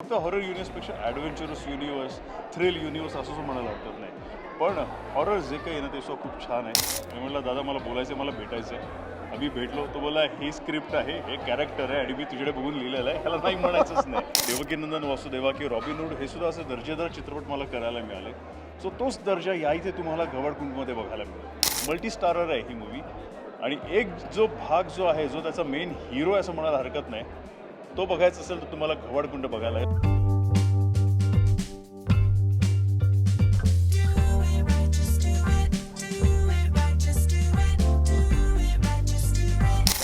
फक्त हॉरर युनिव्हर्सपेक्षा adventurous universe, thrill universe असं म्हणायला हरकत नाही. पण हॉरर जे काही आहे ना ते सुद्धा खूप छान आहे. मी म्हटलं दादा मला बोलायचं आहे, मला भेटायचं आहे. आम्ही भेटलो. तो बोला ही स्क्रिप्ट आहे, हे कॅरेक्टर आहे आणि मी तुझ्याकडे बघून लिहिलेलं आहे, ह्याला नाही म्हणायचंच नाही. देवकीनंदन वासुदेवा की रॉबिनहूड हे सुद्धा असे दर्जेदार चित्रपट मला करायला मिळाले. सो तोच दर्जा या इथे तुम्हाला घवडकुंडमध्ये बघायला मिळेल. मल्टी स्टारर आहे ही मूवी आणि एक जो भाग जो आहे, जो त्याचा मेन हिरो आहे असं म्हणायला हरकत नाही, तो बघायचा असेल तर तुम्हाला घवडकुंड बघायला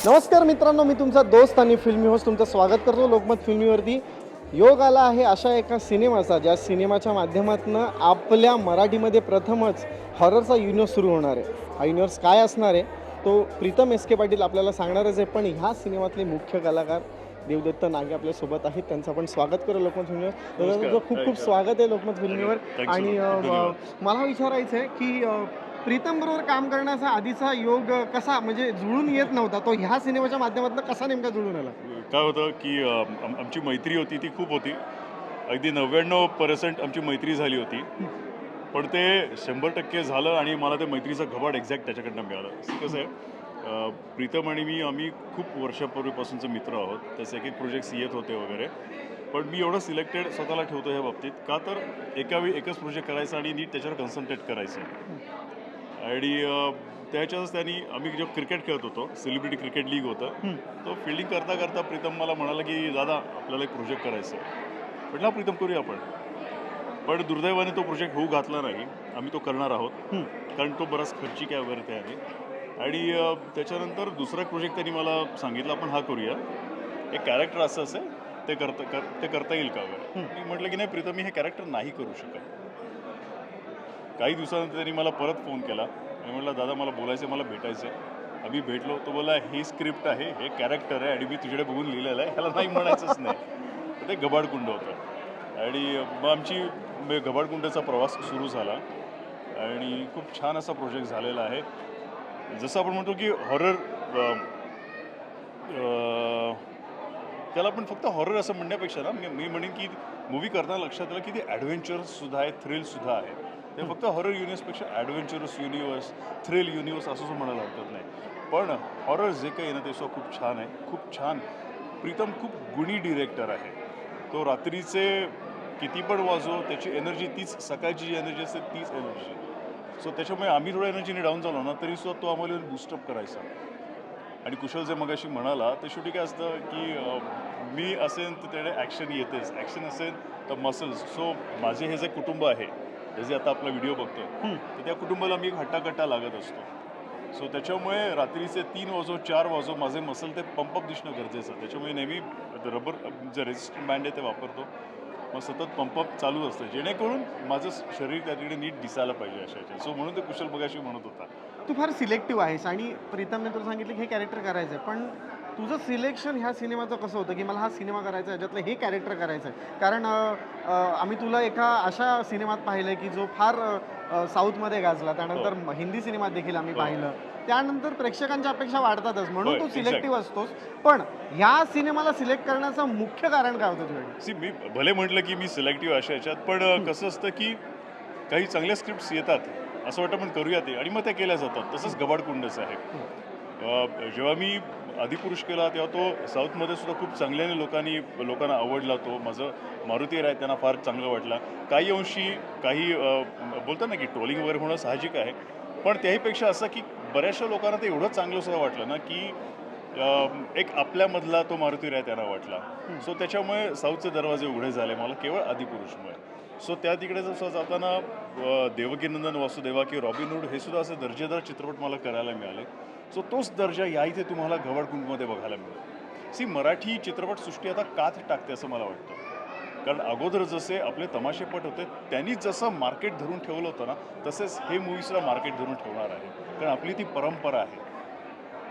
नमस्कार मित्रांनो, मी तुमचा दोस्त आणि फिल्मी होस्ट तुमचं स्वागत करतो लोकमत फिल्मीवरती. योग आला आहे अशा एका सिनेमाचा, ज्या सिनेमाच्या माध्यमातून आपल्या मराठीमध्ये प्रथमच हॉररचा युनिव्हर्स सुरू होणार आहे. हा युनिव्हर्स काय असणार आहे तो प्रीतम एस के पाटील आपल्याला सांगणारच आहे. पण ह्या सिनेमातले मुख्य कलाकार देवदत्त नागे आपल्यासोबत आहेत, त्यांचं आपण स्वागत करू लोकमत फिल्मीवर. खूप खूप स्वागत आहे लोकमत फिल्मीवर. आणि मला विचारायचं आहे की प्रीतम बरोबर काम करण्याचा आधीचा योग कसा, म्हणजे जुळून येत नव्हता, तो ह्या सिनेमाच्या माध्यमातून कसा नेमका जुळून आला? काय होतं की आमची मैत्री होती ती खूप होती. अगदी 99% आमची मैत्री झाली होती. पण ते 100% झालं आणि मला त्या मैत्रीचं घबाड एक्झॅक्ट त्याच्याकडनं मिळालं. कसं आहे, प्रीतम आणि आम्ही खूप वर्षापूर्वीपासूनचे मित्र आहोत. त्याचे एक प्रोजेक्ट्स येत होते वगैरे. पण मी एवढं सिलेक्टेड स्वतःला ठेवतो ह्या बाबतीत का, तर एकावेळी एकच प्रोजेक्ट करायचा आणि नीट त्याच्यावर कॉन्सन्ट्रेट करायचं. आणि त्याच्यातच त्यांनी आम्ही जेव्हा क्रिकेट खेळत होतो, सेलिब्रिटी क्रिकेट लीग होतं, तो फिल्डिंग करता करता प्रीतम मला म्हणाला की दादा आपल्याला एक प्रोजेक्ट करायचा आहे. म्हटलं प्रीतम करूया आपण. पण दुर्दैवाने तो प्रोजेक्ट होऊ घातला नाही. आम्ही तो करणार आहोत कारण तो बराच खर्चिक आहे वगैरे ते आहे. आणि त्याच्यानंतर दुसरा प्रोजेक्ट त्यांनी मला सांगितलं आपण हा करूया, एक कॅरेक्टर असं असेल ते करता येईल का वगैरे. मी म्हटलं की नाही प्रीतम, मी हे कॅरेक्टर नाही करू शकत. काही दिवसानंतर त्यांनी मला परत फोन केला आणि म्हटलं दादा मला बोलायचं आहे, मला भेटायचं आहे. आम्ही भेटलो. तो बोला ही स्क्रिप्ट आहे, हे कॅरेक्टर आहे आणि मी तुझ्याकडे बघून लिहिलेलं आहे, ह्याला नाही म्हणायचंच नाही. ते घबाडकुंड होतं. आणि मग आमची घबाडकुंडाचा प्रवास सुरू झाला आणि खूप छान असा प्रोजेक्ट झालेला आहे. जसं आपण म्हणतो की हॉरर, त्याला आपण फक्त हॉरर असं म्हणण्यापेक्षा ना, मी म्हणेन की मूवी करताना लक्षात आलं की ती ॲडव्हेंचरसुद्धा आहे, थ्रिलसुद्धा आहे. ते फक्त हॉरर युनिव्हर्सपेक्षा ॲडव्हेंचरस युनिव्हर्स, थ्रिल युनिव्हर्स असं म्हणायला हरकत नाही. पण हॉरर जे काही आहे ना ते सुद्धा खूप छान आहे, खूप छान. प्रीतम खूप गुणी डिरेक्टर आहे. तो रात्रीचे किती पण वाजो त्याची एनर्जी तीच, सकाळची जी एनर्जी असते तीच एनर्जी. सो त्याच्यामुळे आम्ही थोड्या एनर्जीने डाऊन झालो ना तरीसुद्धा तो आम्हाला बूस्टअप करायचा. आणि कुशल जे मगाशी म्हणाला ते शेवटी काय असतं की मी असेल तर त्याकडे ॲक्शन येतेच, ॲक्शन असेल तर मसल्स. सो माझे हे जे कुटुंब आहे, हे जे आता आपला व्हिडिओ बघतो तर त्या कुटुंबाला मी एक हट्टाकट्टा लागत असतो. सो त्याच्यामुळे रात्रीचे 3 वाजो 4 वाजो माझे मसल ते पंपअप दिसणं गरजेचं. त्याच्यामुळे नेहमी रबर जे रेजिस्टंट बँड आहे ते वापरतो. मग सतत पंपअप चालू असतं जेणेकरून माझं शरीर त्या तिकडे नीट दिसायला पाहिजे अशायच्या. सो म्हणून ते कुशल मगाशी म्हणत होता. तू फार सिलेक्टिव्ह आहेस आणि प्रीतमने तुला सांगितलं की हे कॅरेक्टर करायचं आहे, पण तुझं सिलेक्शन ह्या सिनेमाचं कसं होतं की मला हा सिनेमा करायचा आहे, याच्यातलं हे कॅरेक्टर करायचं आहे? कारण आम्ही तुला एका अशा सिनेमात पाहिलं आहे की जो फार साऊथमध्ये गाजला, त्यानंतर हिंदी सिनेमात देखील आम्ही पाहिलं. त्यानंतर प्रेक्षकांच्या अपेक्षा वाढतातच, म्हणून तू सिलेक्टिव्ह असतोस. पण ह्या सिनेमाला सिलेक्ट करण्याचं मुख्य कारण काय होतं तुझ्याकडे? मी भले म्हटलं की मी सिलेक्टिव्ह अशा याच्यात, पण कसं असतं की काही चांगल्या स्क्रिप्ट्स येतात, असं वाटतं पण करूया ते, आणि मग त्या केल्या जातात. तसंच घबाडकुंडच आहे. जेव्हा मी आदिपुरुष केला तेव्हा तो साऊथमध्ये सुद्धा खूप चांगल्याने लोकांना आवडला. तो माझं मारुती राय त्यांना फार चांगलं वाटला. काही अंशी काही बोलतात ना की ट्रोलिंग वगैरे होणं साहजिक आहे. पण त्याहीपेक्षा असं की बऱ्याचशा लोकांना ते एवढं चांगलं सुद्धा वाटलं ना की एक आपल्यामधला तो मारुती राय त्यांना वाटला. सो त्याच्यामुळे साऊथचे दरवाजे उघडे झाले मला केवळ आदिपुरुषमुळे. सो त्या तिकडे जसं जाताना देवकीनंदन वासुदेवा की रॉबिनहूड हे सुद्धा असे दर्जेदार चित्रपट मला करायला मिळाले. सो तोच दर्जा या इथे तुम्हाला घवडकुंडमध्ये बघायला मिळेल. मराठी चित्रपटसृष्टी आता कात टाकते असं मला वाटतं. कारण अगोदर जसे आपले तमाशेपट होते त्यांनी जसं मार्केट धरून ठेवलं होतं ना, तसेच हे मूवीजला मार्केट धरून ठेवणार आहे. कारण आपली ती परंपरा आहे.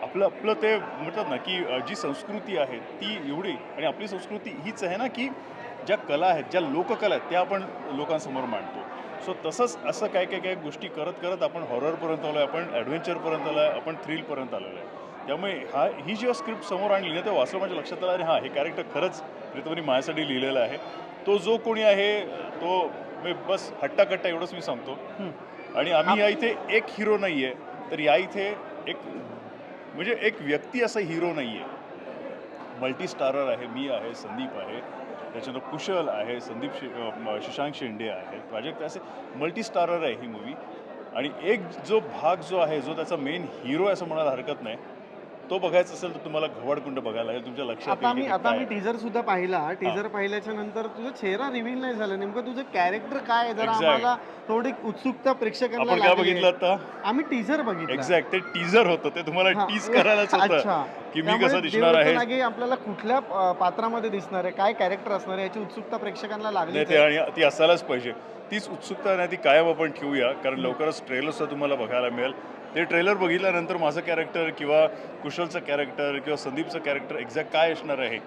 आपलं ते म्हणतात ना की जी संस्कृती आहे ती एवढी, आणि आपली संस्कृती हीच आहे ना की ज्या कला आहेत, ज्या लोककला आहेत त्या आपण लोकांसमोर मांडतो. सो तसंच असं काय गोष्टी करत करत आपण हॉररपर्यंत आलो आहे, आपण ॲडव्हेंचरपर्यंत आलो आहे, आपण थ्रिलपर्यंत आलेलो आहे. त्यामुळे ही जेव्हा स्क्रिप्ट समोर आणली ना तेव्हा वाचलं माझ्या लक्षात आलं, अरे हां, हे कॅरेक्टर खरंच प्रीतमने माझ्यासाठी लिहिलेलं आहे. तो जो कोणी आहे तो बस हट्टाकट्टा एवढंच मी सांगतो. आणि आम्ही या इथे एक हिरो नाही आहे, तर या इथे एक म्हणजे एक व्यक्ती असा हिरो नाही आहे. मल्टी स्टारर आहे, मी आहे, संदीप आहे, त्याच्यानंतर कुशल आहे, शशांक शेंडे आहे, प्राजक्त असे मल्टी स्टारर आहे ही मूवी. आणि एक जो भाग जो आहे जो त्याचा मेन हिरो आहे असं म्हणायला हरकत नाही, तो बघायचा असेल तर तुम्हाला घवडकुंड बघायला लागेल. तुमच्या लक्षात आता येईल मी की ते आता काय मी आहे. टीजर सुद्धा पाहिला. टीजर पाहिल्याच्या नंतर तुझा चेहरा रिव्हील नाही झाला. नेमकं तुझं कॅरेक्टर काय आहे? जरा Exact. आम्हाला थोडी उत्सुकता प्रेक्षकांना आपण काय लागली बघितलं आहे. आता? आम्ही टीजर बघितला. एक्झॅक्ट, ते टीजर होतं, ते तुम्हाला हां. टीज करायलाच अच्छा. होतं की मी त्यामुळे कसं देव दिसणार आहे. लागे आपल्याला कुठल्या पात्रामध्ये दिसणार आहे, काय कॅरेक्टर असणार आहे याची उत्सुकता प्रेक्षकांना लागली. नाही, ते आणि ती असायलाच पाहिजे. तीच उत्सुकता नाही ती कायम आपण ठेवूया, कारण लवकरच ट्रेलरसुद्धा तुम्हाला बघायला मिळेल. ते ट्रेलर बघितल्यानंतर माझं कॅरेक्टर किंवा कुशलचं कॅरेक्टर किंवा संदीपचं कॅरेक्टर एक्झॅक्ट काय असणार आहे,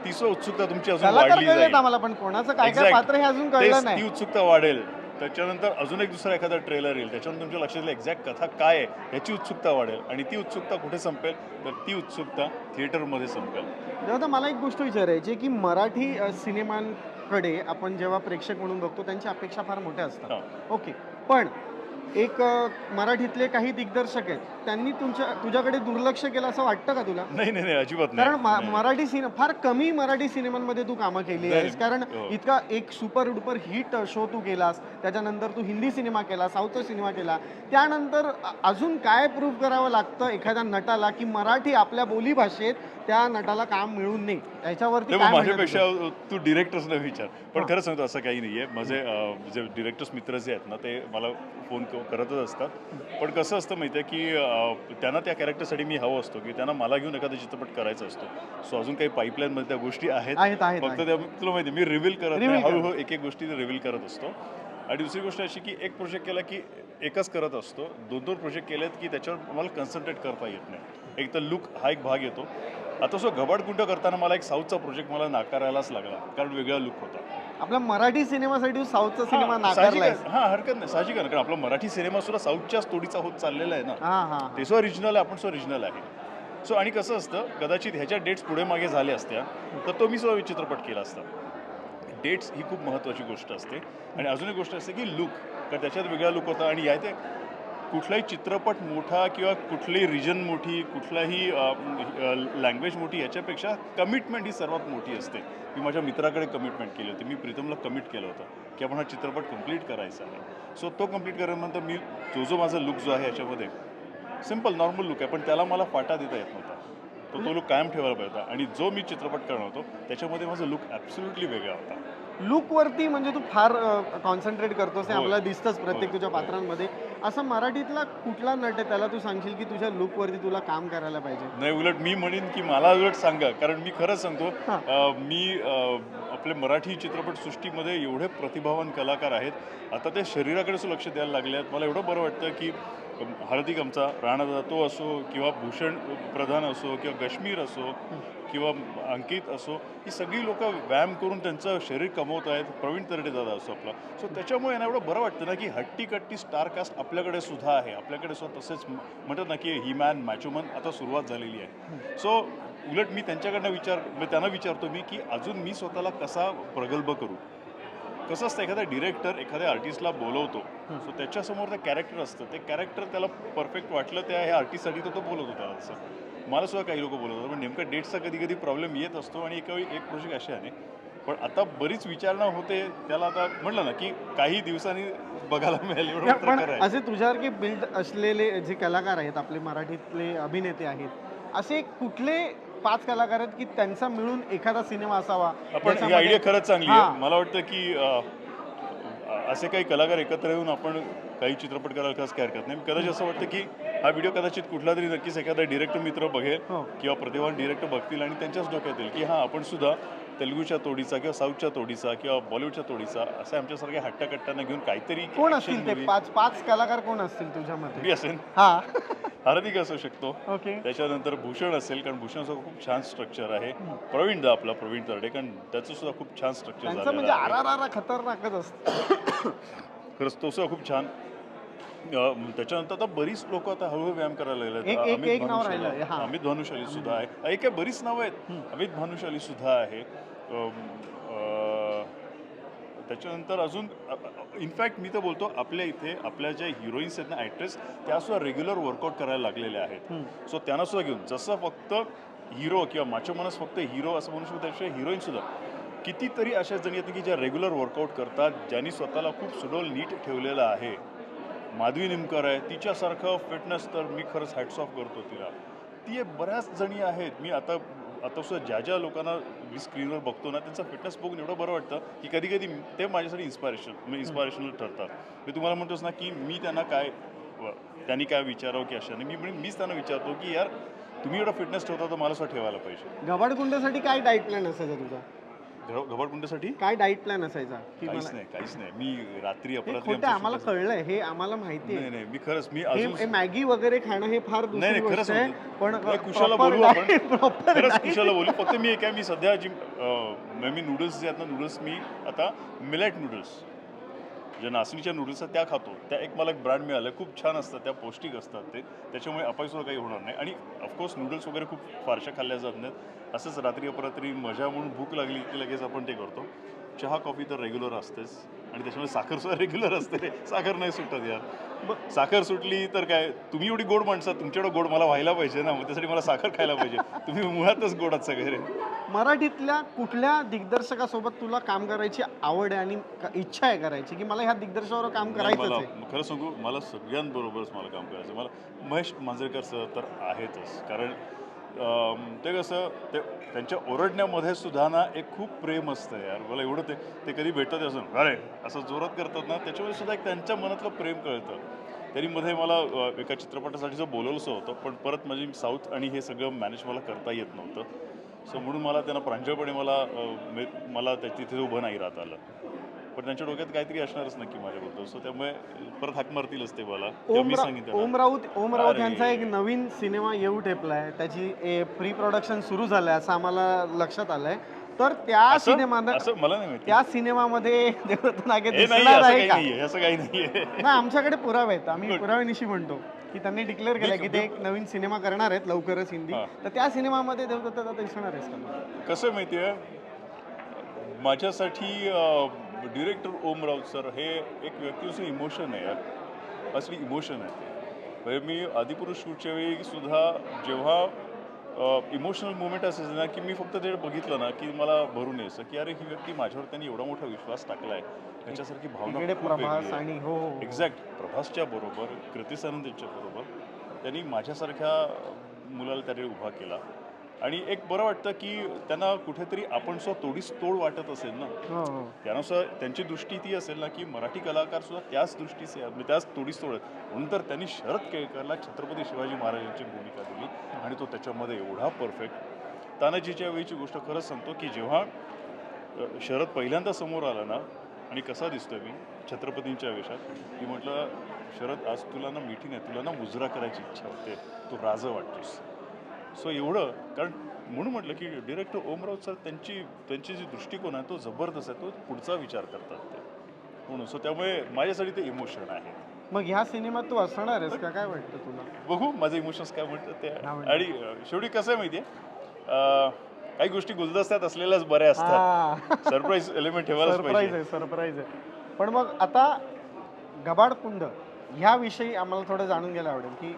ती उत्सुकता तुमची अजून कलाकार वाढली कळलेत जाईल. आम्हाला, पण कोणाचं काय काय Exact. पात्र हे अजून कळलं नाही. ती उत्सुकता वाढेल. त्याच्यानंतर अजून एक दुसरा एखादा ट्रेलर येईल, त्याच्यानंतर तुमच्या लक्षात येईल एक्झॅक्ट कथा काय आहे याची उत्सुकता वाढेल. आणि ती उत्सुकता कुठे संपेल, तर ती उत्सुकता थिएटरमध्ये संपेल. आता मला एक गोष्ट विचारायची आहे की मराठी सिनेमांकडे आपण जेव्हा प्रेक्षक म्हणून बघतो त्यांच्या अपेक्षा फार मोठ्या असतात. हां. ओके, पण एक मराठीतले काही दिग्दर्शक आहेत, त्यांनी तुझ्याकडे दुर्लक्ष केलं असं वाटतं का तुला? नाही नाही नाही, अजिबात नाही. कारण नाही. मराठी फार कमी मराठी सिनेमांमध्ये तू कामं केली नाही. आहेस. कारण हो. इतका एक सुपर डुपर हिट शो तू केलास, त्याच्यानंतर तू हिंदी सिनेमा केला, साऊथचा सिनेमा केला, त्यानंतर अजून काय प्रूव्ह करावं लागतं एखाद्या नटाला की मराठी आपल्या बोलीभाषेत त्या नटाला काम मिळून नाही, याच्यावरती ते काय म्हणणं माझ्यापेक्षा तुझं? तू डिरेक्टर्सला विचार. पण हां. खरं सांगतो असं काही नाही आहे. माझे जे डिरेक्टर्स मित्र जे आहेत ना, ते मला फोन करतच असतात. पण कसं असतं माहिती आहे की त्यांना त्या कॅरेक्टरसाठी मी हवं असतो की त्यांना मला घेऊन एखादा चित्रपट करायचा असतो. सो अजून काही पाईपलाईनमध्ये त्या गोष्टी आहेत. आहेत फक्त आहेत. त्या तुला माहिती आहे मी रिव्हील करत नाही, Reveal कर. हळूहळू एक एक गोष्टी रिव्हील करत असतो. आणि दुसरी गोष्ट अशी की एक प्रोजेक्ट केला की एकच करत असतो. 2-2 प्रोजेक्ट केलेत की त्याच्यावर मला कन्सन्ट्रेट करता येत नाही. एक तर लुक हा एक भाग येतो. आता सो घबाडकुंड करताना मला एक साऊथचा प्रोजेक्ट मला नाकारायलाच लागला, कारण वेगळा लुक होता. आपल्या मराठी सिनेमासाठी साऊथचा सिनेमा हां, साहजिक आहे. नाकारलाय. हां, हरकत नाही, साहजिक आहे ना, कारण आपला मराठी सिनेमा सुद्धा साऊथच्याच तोडीचा होत चाललेला आहे ना. हां हां ते सो रिजनल आहे, आपण सो रिजनल आहे. सो आणि कसं असतं, कदाचित ह्याच्या डेट्स पुढे मागे झाल्या असत्या तर तो मी सुद्धा चित्रपट केला असता. डेट्स ही खूप महत्त्वाची गोष्ट असते. आणि अजून एक गोष्ट असते की लुक, कारण त्याच्यात वेगळा लुक होता. आणि या ते कुठलाही चित्रपट मोठा किंवा कुठलीही रिजन मोठी, कुठलाही लँग्वेज मोठी, याच्यापेक्षा कमिटमेंट ही सर्वात मोठी असते. मी माझ्या मित्राकडे कमिटमेंट केली होती. मी प्रीतमला कमिट केलं होतं की आपण हा चित्रपट कंप्लीट करायचा आहे. सो तो कंप्लीट केल्यानंतर मी जो माझा लुक जो आहे याच्यामध्ये सिम्पल नॉर्मल लुक आहे, पण त्याला मला फाटा देता येत नव्हता. तो लुक कायम ठेवायला पाहिजे होता. आणि जो मी चित्रपट करणार होतो त्याच्यामध्ये माझा लुक ॲब्सोल्युटली वेगळा होता. लुकवरती म्हणजे तू फार कॉन्सन्ट्रेट करतोस, हे होय. आपल्याला दिसतंच प्रत्येक होय, तुझ्या होय. पात्रांमध्ये. असं मराठीतला कुठला नट आहे त्याला तू सांगशील की तुझ्या लुकवरती तुला काम करायला पाहिजे? नाही, उलट मी म्हणेन की मला उलट सांगा, कारण मी खरंच सांगतो हां. आपल्या मराठी चित्रपटसृष्टीमध्ये एवढे प्रतिभावान कलाकार आहेत. आता ते शरीराकडे सुद्धा लक्ष द्यायला लागले आहेत. मला एवढं बरं वाटतं की हार्दिक आमचा राणादादा तो असो, किंवा भूषण प्रधान असो, किंवा कश्मीर असो, किंवा अंकित असो, ही सगळी लोक व्यायाम करून त्यांचं शरीर कमवत आहेत. प्रवीण तरडे दादा असो आपला. सो त्याच्यामुळे ना एवढं बरं वाटतं ना की हट्टी-कट्टी स्टार कास्ट आपल्याकडे सुद्धा आहे. आपल्याकडे सुद्धा तसेच म्हणतात ना की ही मॅन मॅचोमन आता सुरुवात झालेली आहे. सो उलट मी त्यांच्याकडनं त्यांना विचारतो मी की अजून मी स्वतःला कसा प्रगल्भ करू. कसं असतं, एखादा डिरेक्टर एखाद्या आर्टिस्टला बोलवतो, सो त्याच्यासमोर ते कॅरेक्टर असतं. ते कॅरेक्टर त्याला परफेक्ट वाटलं त्या ह्या आर्टिस्टसाठी तर तो बोलवतो त्याला. तसं मला सुद्धा काही लोक बोलवतात, पण नेमका डेटचा कधी कधी प्रॉब्लेम येत असतो. आणि एक प्रोजेक्ट असे आहे. पण आता बरीच विचारणा होते त्याला. आता म्हटलं ना की काही दिवसांनी बघायला मिळेल एवढं पण प्रकार आहे. असे तुझ्यासारखे बिल्ड असलेले जे कलाकार आहेत, आपले मराठीतले अभिनेते आहेत, असे कुठले 5 कलाकार आहेत की त्यांचा मिळून एखादा सिनेमा असावा? आपण ही ज्याच्यामध्ये- आयडिया खरंच चांगली आहे. हां. मला वाटतं की असे काही कलाकार एकत्र येऊन आपण काही चित्रपट करायला खरंच काही हरकत नाही. कदाचित असं वाटतं की हा व्हिडिओ कदाचित कुठला तरी नक्कीच एखादा डिरेक्टर मित्र बघेल हो. किंवा प्रतिभावान डिरेक्टर बघतील आणि त्यांच्याच डोक्यात येईल की हां, आपण सुद्धा तेलुगूच्या तोडीचा किंवा साऊथच्या तोडीचा किंवा बॉलिवूडच्या तोडीचा असे आमच्यासारख्या हट्टाकट्टांना घेऊन काहीतरी कोण action असतील ते movie- 5 कलाकार? कोण असतील तुझ्या मी मते? असेल, हा. हार्दिक असू शकतो, ओके. त्याच्यानंतर भूषण असेल, कारण भूषणचं खूप छान स्ट्रक्चर आहे. प्रवीण दा आपला प्रवीण तरडे, कारण त्याचं सुद्धा खूप छान स्ट्रक्चर त्यांचं झालेलं म्हणजे आहे. आरा खतरनाकच असतं. खरंच तो सुद्धा खूप छान. त्याच्यानंतर आता बरीच लोक आता हळूहळू व्यायाम करायला लागले. एक नाव राहिलं. हां. अमित भानुशाली सुद्धा आहे. काही बरीच नावं आहेत. अमित भानुशाली सुद्धा आहे. त्याच्यानंतर अजून इनफॅक्ट मी तर बोलतो आपल्या इथे आपल्या ज्या हिरोईन्स आहेत ना ॲक्ट्रेस त्यासुद्धा रेग्युलर वर्कआउट करायला लागलेल्या आहेत. सो त्यांना सुद्धा घेऊन जसं फक्त हिरो किंवा माचो माणूस फक्त हिरो असं म्हणू शकतो त्याशिवाय हिरोईनसुद्धा कितीतरी अशा जणी आहेत की ज्या रेग्युलर वर्कआउट करतात, ज्यांनी स्वतःला खूप सुडोल नीट ठेवलेलं आहे. माधवी निमकर आहे, तिच्यासारखं फिटनेस तर मी खरंच हॅट्स ऑफ करतो तिला. ती बऱ्याच जणी आहेत. मी आता सुद्धा ज्या लोकांना मी स्क्रीनवर बघतो ना त्यांचा फिटनेस बघून एवढं बरं वाटतं की कधी कधी ते माझ्यासाठी इन्स्पायरेशनल ठरतात. मी तुम्हाला म्हणतोच ना की मी त्यांना त्यांनी काय विचारावं की अशाने मीच त्यांना विचारतो की यार तुम्ही एवढा फिटनेस ठेवता तर मला सुद्धा ठेवायला पाहिजे. घबाडकुंडसाठी काय डाएट प्लॅन असायचा तुझा? घबाडकुंडसाठी काय डाएट प्लॅन असायचा की काहीच नाही. मी रात्री खोटं आम्हाला कळलंय, हे आम्हाला माहिती आहे. नाही मी खरंच मी अजून हे मॅगी वगैरे खाणं हे फार दुसरी गोष्ट आहे. पण कुशाला बोलू आपण खरंच कुशाला बोलू. फक्त मी एक आहे मी सध्या जी मी नूडल्स जे आहेत ना नूडल्स मी आता मिलेट नूडल्स ज्या नाचणीच्या नूडल्स आहेत त्या खातो. त्या एक मला एक ब्रँड मिळालं खूप छान असतात, त्या पौष्टिक असतात ते, त्याच्यामुळे अपायसुद्धा काही होणार नाही. आणि ऑफकोर्स नूडल्स वगैरे खूप फारशा खाल्ल्या जात नाहीत. असंच रात्री अपरात्री मजा म्हणून भूक लागली की लगेच आपण ते करतो. चहा कॉफी तर रेग्युलर असतेच आणि त्याच्यामुळे साखरसुद्धा रेग्युलर असते. साखर नाही सुटत यार. साखर सुटली तर काय तुम्ही एवढी गोड माणसं तुमच्याकडं गोड मला व्हायला पाहिजे ना, मग त्यासाठी मला साखर खायला पाहिजे. तुम्ही मुळातच गोड आहात सगळे. मराठीतल्या कुठल्या दिग्दर्शकासोबत तुला काम करायची आवड आहे आणि इच्छा आहे करायची की मला ह्या दिग्दर्शकावर काम करायचंच आहे? खरं सांगू मला सगळ्यांबरोबरच मला काम करायचं. मला महेश मांजरेकर सर तर आहेतच. कारण ते कसं त्यांच्या ओरडण्यामध्ये सुद्धा ना एक खूप प्रेम असतं यार. मला एवढं ते कधी भेटतात असं अरे असं जोरात करतात ना त्याच्यामध्ये सुद्धा एक त्यांच्या मनातलं प्रेम कळतं. त्यांनी मध्ये मला एका चित्रपटासाठीचं बोलवलंसं होतं पण परत माझी साऊथ आणि हे सगळं मॅनेज मला करता येत नव्हतं. सो म्हणून मला त्यांना प्रांजळपणे मला तिथे उभं नाही राहता आलं. पण त्यांच्या डोक्यात काहीतरी असणारच नक्की माझ्याबद्दल. सो त्यामुळे परत हाक मारतीलच ते मला. मी सांगितलं ओम राऊत यांचा एक नवीन सिनेमा येऊ ठेपलाय, त्याची प्री प्रोडक्शन सुरू झालंय असं आम्हाला लक्षात आलंय. तर त्या सिनेमामध्ये मला नाही माहिती त्या सिनेमामध्ये देवदत्त नागे हे नाही दिसणार असं आहे काही का? नाहीये असं काही नाहीये. नाही आमच्याकडे पुरावे आहेत, आम्ही पुराव्यानिशी म्हणतो की त्यांनी डिक्लेअर केलं की ते एक नवीन सिनेमा करणार आहेत लवकरच हिंदी. तर त्या सिनेमामध्ये देवदत्त दादा दिसणार आहेस का? कसं माहिती आहे माझ्यासाठी डिरेक्टर ओम राऊत सर हे एक व्यक्तीचं इमोशन आहे यार. असली इमोशन आहे ते. म्हणजे मी आदिपुरुष शूटच्या वेळी सुद्धा जेव्हा इमोशनल मुवमेंट असायचं ना की मी फक्त ते बघितलं ना की मला भरून यायचं की अरे ही व्यक्ती माझ्यावर त्यांनी एवढा मोठा विश्वास टाकला आहे त्याच्यासारखी भावना प्रभास आणि हो एक्झॅक्ट प्रभासच्या बरोबर कृती सानंदेच्या बरोबर त्यांनी माझ्यासारख्या मुलाला त्याने उभा केला. आणि एक बरं वाटतं की त्यांना कुठेतरी आपण तोडीस तोड वाटत असेल ना त्यानुसार त्यांची दृष्टी ती असेल ना की मराठी कलाकार सुद्धा त्याच दृष्टीचे त्याच तोडीस तोड आहेत. म्हणून तर त्यांनी शरद केळकरला छत्रपती शिवाजी महाराजांची भूमिका दिली आणि तो त्याच्यामध्ये एवढा परफेक्ट. तानाजीच्या वेळीची गोष्ट खरंच सांगतो की जेव्हा शरद पहिल्यांदा समोर आला ना आणि कसा दिसतोय मी छत्रपतींच्या वेशात, मी म्हटलं शरद आज तुला ना मिठी नाही तुला ना मुजरा करायची इच्छा होते, तू राजा वाटतोस. सो एवढं कारण म्हणून म्हटलं की डिरेक्टर ओम राऊत सर त्यांची जी दृष्टिकोन आहे तो जबरदस्त आहे. तो पुढचा विचार करतात ते म्हणून. सो त्यामुळे माझ्यासाठी ते इमोशन आहे. मग ह्या सिनेमात तू असणार आहेस का? काय वाटतं तुला? बघू माझे इमोशन्स काय म्हणतात ते. आणि शेवटी कसं आहे माहिती आहे काही गोष्टी गुलदस्त्यात असलेल्याच बऱ्या असतात. सरप्राईज एलिमेंट ठेवायलाच पाहिजे. सरप्राईज आहे. पण मग आता घबाडकुंड ह्याविषयी आम्हाला थोडं जाणून घ्यायला आवडेल की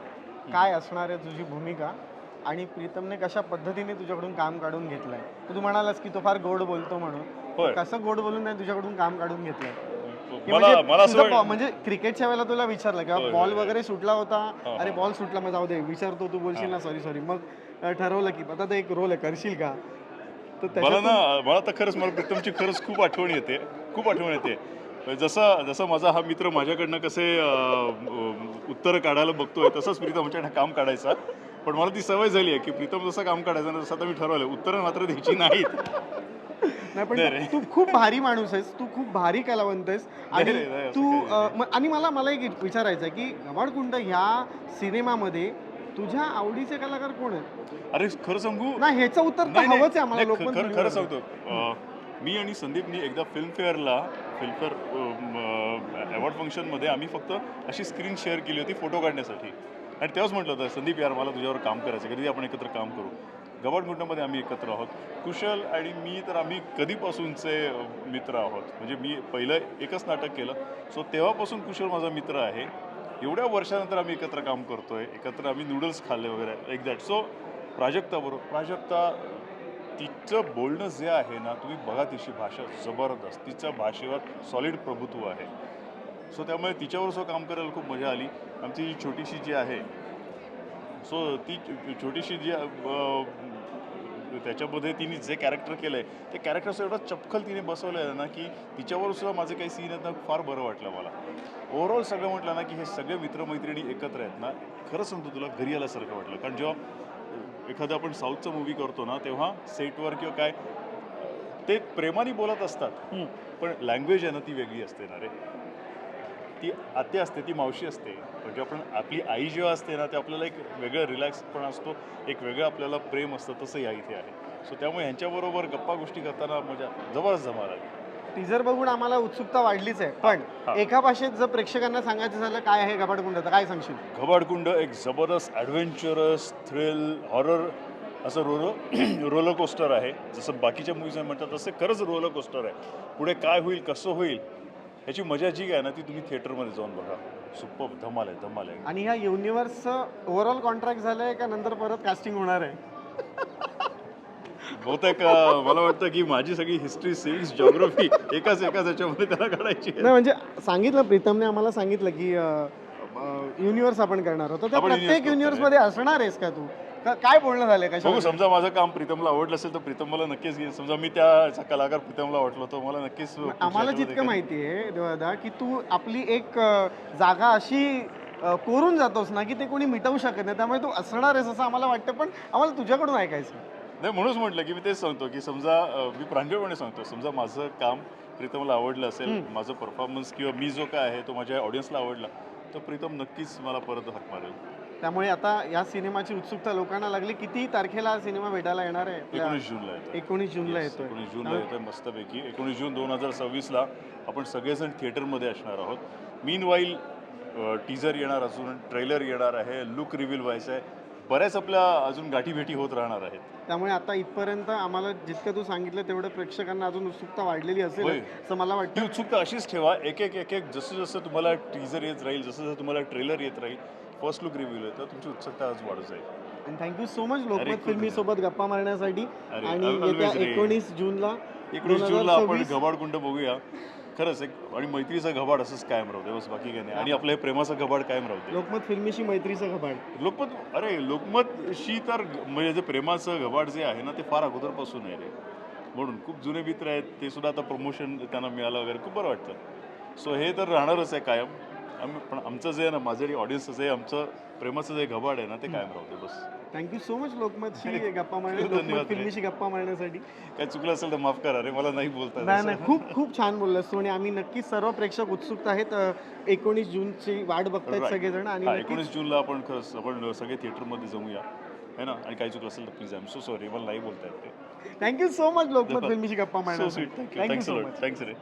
काय असणार आहे तुझी भूमिका आणि प्रीतमने कशा पद्धतीने तुझ्याकडून काम काढून घेतलंय. तू म्हणालास की तो फार गोड बोलतो म्हणून, कसं गोड बोलून नाही तुझ्याकडून काम काढून घेतलंय? म्हणजे क्रिकेटच्या वेळेला तुला विचारलं किंवा बॉल वगैरे सुटला होता, अरे बॉल सुटला मग जाऊ दे विचारतो तू बोलशील ना सॉरी मग ठरवलं की आता एक रोल आहे करशील का? तर मला तर खरंच मला प्रीतमची खरंच खूप आठवण येते. जसं माझा हा मित्र माझ्याकडनं कसे उत्तरं काढायला बघतोय तसंच प्रीतम आमच्याकडे काम काढायचा. पण मला ती सवय झाली आहे की प्रीतम जसं काम काढायचं ना तसं आता मी ठरवलं उत्तरं मात्र द्यायची नाहीत. नाही पण तू खूप भारी माणूस आहेस, तू खूप भारी कलावंत आहेस आणि तू आणि मला एक विचारायचं आहे की घबाडकुंड ह्या सिनेमामध्ये तुझ्या आवडीचे कलाकार कोण आहेत? अरे खरं सांगू नाही ह्याचं उत्तर हवंच आहे आम्हाला. खरं सांगतो मी आणि संदीपनी एकदा फिल्मफेअर अवॉर्ड फंक्शनमध्ये आम्ही फक्त अशी स्क्रीन शेअर केली होती फोटो काढण्यासाठी आणि तेव्हाच म्हटलं होतं संदीप यार मला तुझ्यावर काम करायचं कधी आपण एकत्र काम करू. गबाडकुंडमध्ये आम्ही एकत्र आहोत. कुशल आणि मी तर आम्ही कधीपासूनचे मित्र आहोत. म्हणजे मी पहिलं एकच नाटक केलं, सो तेव्हापासून कुशल माझा मित्र आहे. एवढ्या वर्षानंतर आम्ही एकत्र काम करतोय, एकत्र आम्ही नूडल्स खाल्ले वगैरे एक्झॅक्ट. सो प्राजक्ता तिचं बोलणं जे आहे ना, तुम्ही बघा तिची भाषा जबरदस्त, तिच्या भाषेवर सॉलिड प्रभुत्व आहे. सो त्यामुळे तिच्यावर सो काम करायला खूप मजा आली. आमची जी छोटीशी जी आहे, सो ती छोटीशी जी त्याच्यामध्ये तिने जे कॅरेक्टर केलं आहे, ते कॅरेक्टरचं एवढं चपखल तिने बसवलं आहे ना, की तिच्यावर सुद्धा माझे काही सीन आहेत ना, फार बरं वाटलं मला. ओव्हरऑल सगळं म्हटलं ना, की हे सगळे मित्रमैत्रिणी एकत्र आहेत ना, खरं सांगतो तुला घरी आल्यासारखं वाटलं. कारण जेव्हा एखादा आपण साऊथचा मूवी करतो ना, तेव्हा सेटवर किंवा काय ते प्रेमाने बोलत असतात, पण लँग्वेज आहे ना ती वेगळी असते ना रे. ती आत्या असते, ती मावशी असते. म्हणजे आपण आपली आई जेव्हा असते ना, ते आपल्याला एक वेगळं रिलॅक्सपणा असतो, एक वेगळं आपल्याला प्रेम असतं, तसं या इथे आहे. सो त्यामुळे ह्यांच्याबरोबर गप्पा गोष्टी करताना मजा जबरदस्त जमायला लागली. टीजर बघून आम्हाला उत्सुकता वाढलीच आहे, पण हा. एका भाषेत जर प्रेक्षकांना सांगायचं झालं काय आहे गबाडकुंडाचं, काय सांगशील? घबाडकुंड एक जबरदस्त ॲडव्हेंचरस थ्रिल हॉरर असं रोलर कोस्टर आहे. जसं बाकीच्या मूवीज म्हणतात तसं खरंच रोलर कोस्टर आहे. पुढे काय होईल, कसं होईल, ह्याची मजा जी आहे ना, ती तुम्ही थिएटरमध्ये जाऊन बघा. सुपर धमाल आहे. आणि ह्या युनिव्हर्सचं ओव्हरऑल कॉन्ट्रॅक्ट झालंय का नंतर परत कास्टिंग होणार आहे? बहुतेक मला वाटतं की माझी सगळी हिस्ट्री, सिव्हिक्स, जिओग्राफी एकाच याच्यामध्ये त्याला काढायची आहे. नाही म्हणजे सांगितलं, प्रीतमने आम्हाला सांगितलं की युनिव्हर्स आपण करणार होतो, त्या आपण प्रत्येक universe युनिव्हर्स मध्ये असणार आहेस का तू? काय बोलणं झालंय बघू, कशा? समजा माझं काम प्रीतमला आवडलं असेल तर प्रीतम मला नक्कीच घेईल. समजा मी त्या कलाकार प्रीतमला वाटलो तर मला नक्कीच आम्हाला जितकं माहिती आहे दादा की तू आपली एक जागा अशी कोरून जातोस ना की ते कोणी मिटवू शकत नाही, त्यामुळे तू असणार आहेस असं आम्हाला वाटतं, पण आम्हाला तुझ्याकडून ऐकायचं. नाही, म्हणूनच म्हटलं की मी तेच सांगतो की समजा मी प्रांजळपणे सांगतो, समजा माझं काम प्रीतमला आवडलं असेल, माझं परफॉर्मन्स किंवा मी जो काय आहे तो माझ्या ऑडियन्सला आवडला, तर प्रीतम नक्कीच मला परत हाक मारेल. त्यामुळे आता या सिनेमाची उत्सुकता लोकांना लागली. किती तारखेला हा सिनेमा भेटायला येणार आहे? 19 जूनला येतो. 19 जूनला येतोय. 19 जूनला येतोय मस्तपैकी. 19 जून 2026ला आपण सगळेजण थिएटरमध्ये असणार आहोत. मीनवाईल टीजर येणार, अजून ट्रेलर येणार आहे, लुक रिव्हील व्हायचं आहे, बऱ्याच आपल्या अजून गाठीभेटी होत राहणार आहेत. त्यामुळे आता इथपर्यंत आम्हाला जितकं तू सांगितलं तेवढं प्रेक्षकांना अजून उत्सुकता वाढलेली असेल होय. असं मला ती वाटतं. उत्सुकता अशीच ठेवा. एक जसं जसं तुम्हाला टीजर येत राहील, जसं जसं तुम्हाला ट्रेलर येत राहील, फर्स्ट लुक रिव्ह्यू येतं, तुमची उत्सुकता आज वाढत जाईल. आणि थँक्यू सो मच अरे, लोकमत खूप फिल्मी सोबत गप्पा मारण्यासाठी. अरे, आणि always येत्या रे. 19 जूनला 19 जूनला आपण 2026 घबाडकुंड बघूया. खरंच एक, आणि मैत्रीचा घबाड असंच कायम राहू दे, बस बाकी काही नाही. आणि आपलं हे प्रेमाचं घबाड कायम राहू दे. लोकमत फिल्मीशी मैत्रीचं घबाड. लोकमतशी तर म्हणजे जे प्रेमाचं घबाड जे आहे ना, ते फार अगोदरपासून आहे रे. म्हणून खूप जुने मित्र आहेत, ते सुद्धा आता प्रमोशन त्यांना मिळालं वगैरे, खूप बरं वाटतं. सो हे तर राहणारच आहे कायम. पण आमचं जे आहे ना, माझे ऑडियन्सचं जे आमचं प्रेमाचं जे घबाड आहे ना, ते कायम राहू दे बस. थँक्यू सो मच लोकमतशी गप्पा मारण्या धन्यवाद लोकमत रे. फिल्मीशी गप्पा मारण्यासाठी. काय चुकलं असेल तर माफ करा रे, मला नाही बोलता येत नाही असं. नाही, खूप खूप छान बोललास तू. आणि आम्ही नक्कीच सर्व प्रेक्षक उत्सुक आहेत. 19 जूनची वाट बघतायत Right. सगळेजण. आणि हा, नक्कीच 19 जूनला आपण खरंच आपण सगळे थिएटरमध्ये जमूया, है ना. आणि काही चुकलं असेल तर please, I am so sorry, मला नाही बोलता येत ते. थँक्यू सो मच लोकमत फिल्मीशी गप्पा सो मारण्यासाठी. Sweet. Thank you thank you so so much. Thanks रे.